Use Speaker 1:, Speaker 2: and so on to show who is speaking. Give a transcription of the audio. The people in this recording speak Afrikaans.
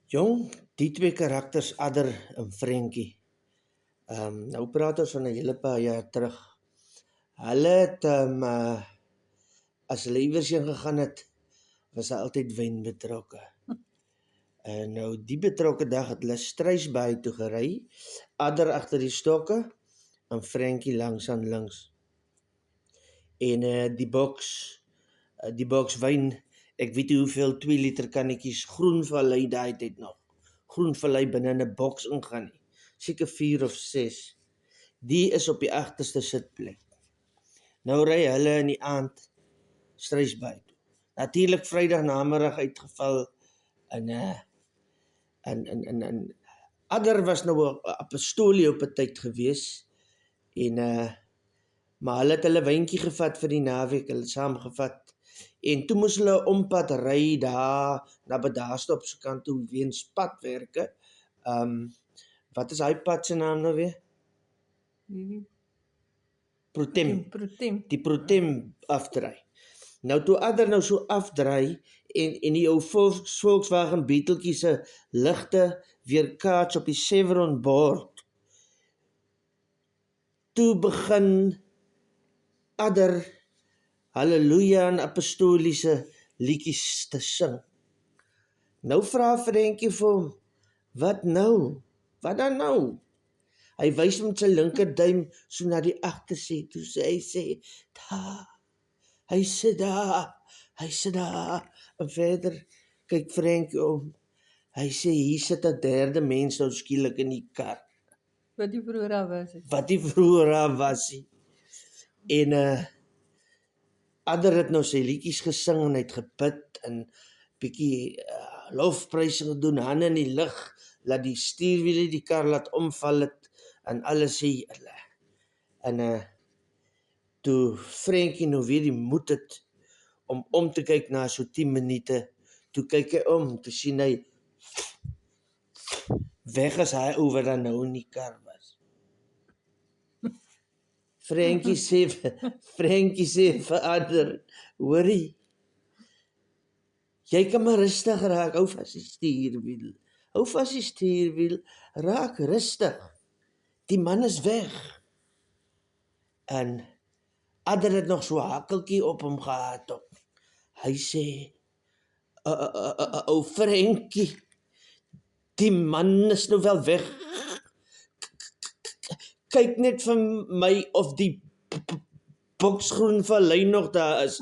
Speaker 1: Jong, die twee karakters, Adder en Frankie. Nou praat ons van 'n hele paar jaar terug. Hulle het, as hulle iewers heen gegaan het, was daar altyd wyn betrokke. En nou die betrokke dag het hulle Struisbaai toe gery, Adder agter die stokke en Frankie langs aan links. En die boks wyn, ek weet nie hoeveel 2 liter kannetjies Groenvallei daai tyd nog. Groenvallei binne in 'n boks ingaan nie. Seker 4 of 6. Die is op die agterste sitplek. Nou ry hulle in die aand Struisbaai toe. Natuurlik Vrydag namiddag uitgeval en Adder was nou 'n apostolie op 'n tyd gewees en maar hulle het hulle wyntjie gevat vir die naweek, hulle saamgevat. En toe moes hulle ompad ry daar na Bedastop se kant toe weens padwerke. Wat is hy pad se naam nou weer? Protem. Die Protem afdry. Nou toe Adder nou so afdry en die ou Volkswagen Beetletjie se ligte weerkaats op die Chevron bord. Toe begin Adder Halleluja en apostoliese liedjies te sing. Nou vra Frankie vir hom, wat nou? Wat dan nou? Hy wys met sy linkerduim so na die agtersê, toe hy sê, daar, hy sit daar, en verder kyk Frankie om, hy sê, hier sit 'n derde mens nou skielik in die kar.
Speaker 2: Wat die vroeër al
Speaker 1: was. En Adder het nou sy liedjies gesing en hy het gebid en bietjie lofprysing gedoen, hande in die lug, laat die stuurwiele die kar laat omval het en alles sê hulle. En toe Frankie nou weer die moed het om te kyk na so 10 minute, toe kyk hy om, toe sien hy weg as hy oor dan nou in die kar was. Frankie sê vir Adder, hoorie, jy kan maar rustig raak, hou vas die stuurwiel, raak rustig, die man is weg. En Adder het nog so 'n hakkeltjie op hom gehad op. Hy sê, ou Frankie, die man is nou wel weg. Kyk net vir my of die boks Groenvallei nog daar is.